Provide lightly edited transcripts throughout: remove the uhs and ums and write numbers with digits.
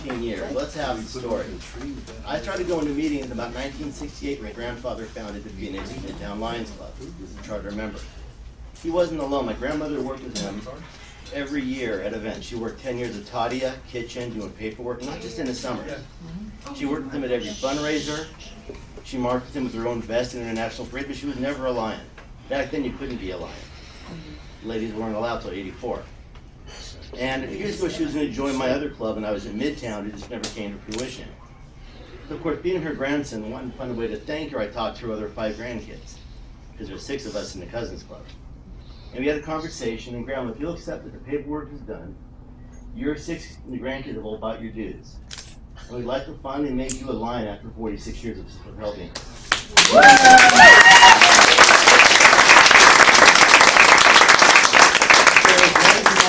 15 years. Let's have the story. I started going to meetings in about 1968. My grandfather founded the Phoenix Midtown Lions Club as a charter member. He wasn't alone. My grandmother worked with him every year at events. She worked 10 years at Tadia, kitchen, doing paperwork, not just in the summer. She worked with him at every fundraiser. She marked with him with her own vest in international parade, but she was never a lion. Back then, you couldn't be a lion. Ladies weren't allowed till '84. And a few years ago, she was going to join my other club, and I was in Midtown. It just never came to fruition. So, of course, being her grandson, and wanting to find a way to thank her, I talked to her other 5 grandkids, because there's 6 of us in the Cousins Club. And we had a conversation, and Grandma, if you'll accept that the paperwork is done, your 6 grandkids have all bought your dues. And we'd like to finally make you a lion after 46 years of helping.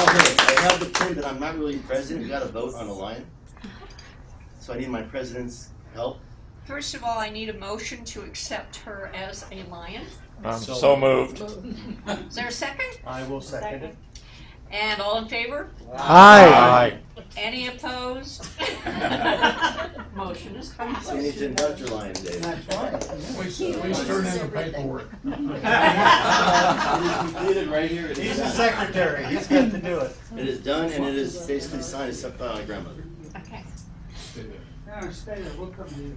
I have the pin that I'm not really president. We got to vote on a lion. So I need my president's help. First of all, I need a motion to accept her as a lion. So moved. Is there a second? I will second it. And all in favor? Aye. Any opposed? Motion is So you passed. need to induct your lion, Dave. That's right. Please turn in the paperwork. It is completed right here. It He's is the done. secretary. He's got to do it. It is done, and it is basically signed except by my grandmother. Okay. No, stay there. We'll come to you.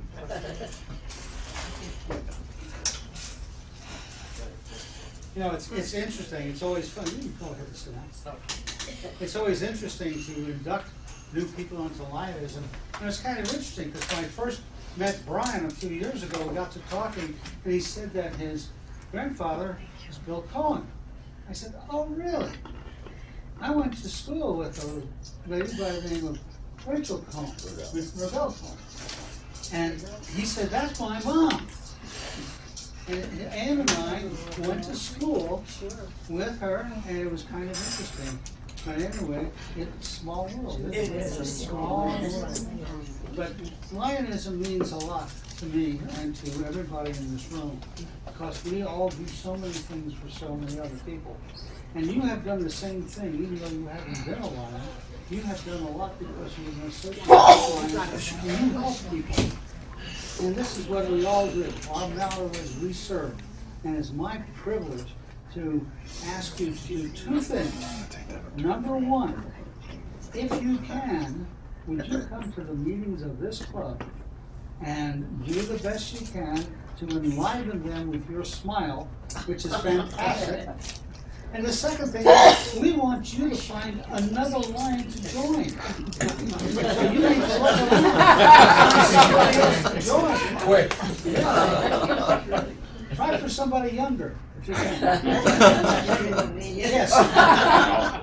You know, it's interesting. It's always fun. You can go ahead and sit down. It's always interesting to induct new people into Lionism. And it's kind of interesting because when I first met Brian a few years ago, we got to talking, and he said that his grandfather was Bill Cohen. I said, "Oh, really?" I went to school with a lady by the name of Rachel Cohen, Rebel Cohen. And he said, "That's my mom." And Ann and I went to school with her, and it was kind of interesting. But anyway, it's a small world. It is a small world. But Lionism means a lot to me and to everybody in this room, because we all do so many things for so many other people. And you have done the same thing, even though you haven't been a lion. You have done a lot because you've been associated with lions, and you help people. And this is what we all do. Our motto is we serve. And it's my privilege to ask you to do 2 things. Number 1, if you can, would you come to the meetings of this club and do the best you can to enliven them with your smile, which is fantastic. And the second thing is, we want you to find another lion to join. So you need to look around. Join. Quick. Yeah. Try for somebody younger, if you can. Yes.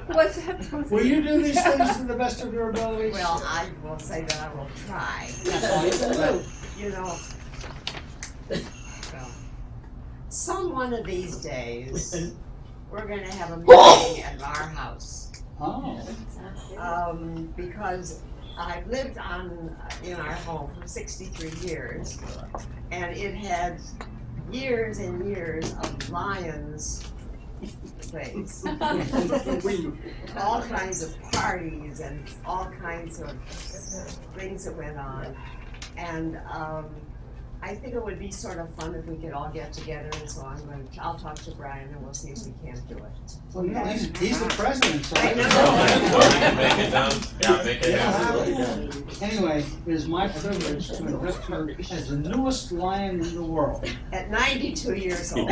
What's that? Will you do these things to the best of your ability? Well, I will say that I will try. That's all you can do. You know, well, some one of these days, we're going to have a meeting at our house. Oh. Because I've lived in our home for 63 years, and it had years and years of lions things. All kinds of parties and all kinds of things that went on. And I think it would be sort of fun if we could all get together, and so I'll talk to Brian and we'll see if we can do it. Well, yeah, he's the president, so. I know. Make it done. Yeah, make it happen. Anyway, it is my privilege to induct her as the newest lion in the world. At 92 years old.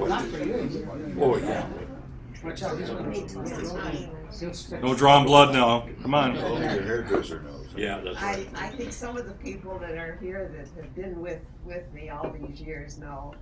Not for you. Oh, yeah. Watch out, he's gonna. No drawing blood now. Come on. Your hairdresser knows. Yeah, that's right. I think some of the people that are here that have been with me all these years know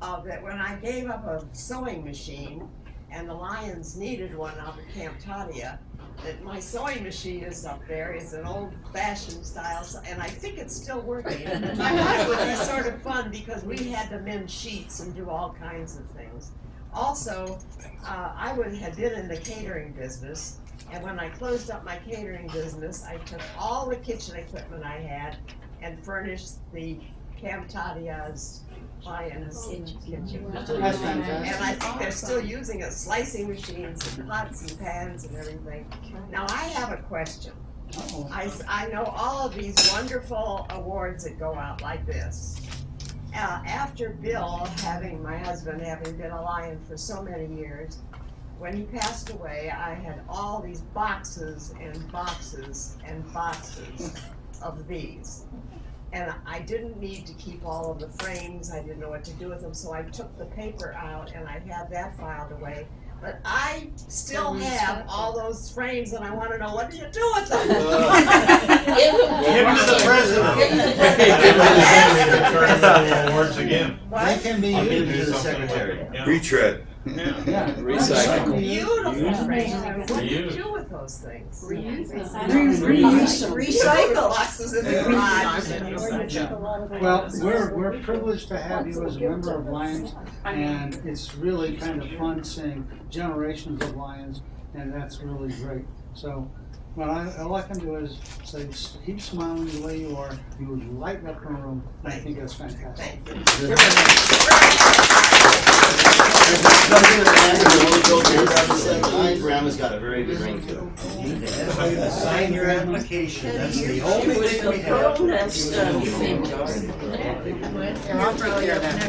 that when I gave up a sewing machine and the Lions needed one out at Camp Tadia, that my sewing machine is up there. It's an old-fashioned style, and I think it's still working. I thought it would be sort of fun because we had to mend sheets and do all kinds of things. also, I had been in the catering business, and when I closed up my catering business, I took all the kitchen equipment I had and furnished the Camp Tadia's Lions kitchen. That's And fantastic. I think they're still using it, slicing machines and pots and pans and everything. Now, I have a question. Uh-oh. I know all of these wonderful awards that go out like this. After Bill, my husband, having been a Lion for so many years, when he passed away, I had all these boxes and boxes and boxes of these. And I didn't need to keep all of the frames, I didn't know what to do with them, so I took the paper out and I had that filed away. But I still have all those frames and I wanna know, what do you do with them? Give them to the president. Turn them into awards again. They can be I'll give used. you to the something like secretary. that. Yeah. Retread. Yeah. Recycle. Beautiful frames, I mean, what do you Reuse. do with those things? Recycle. Boxes in the garage and Well, we're privileged to have you as a member of Lions, and it's really kind of fun seeing generations of Lions, and that's really great. So, all I can do is say, keep smiling the way you are. You would light up the room. I think that's fantastic. Grandma's got a very good ring to it. Sign your application, that's the only thing we have. That's,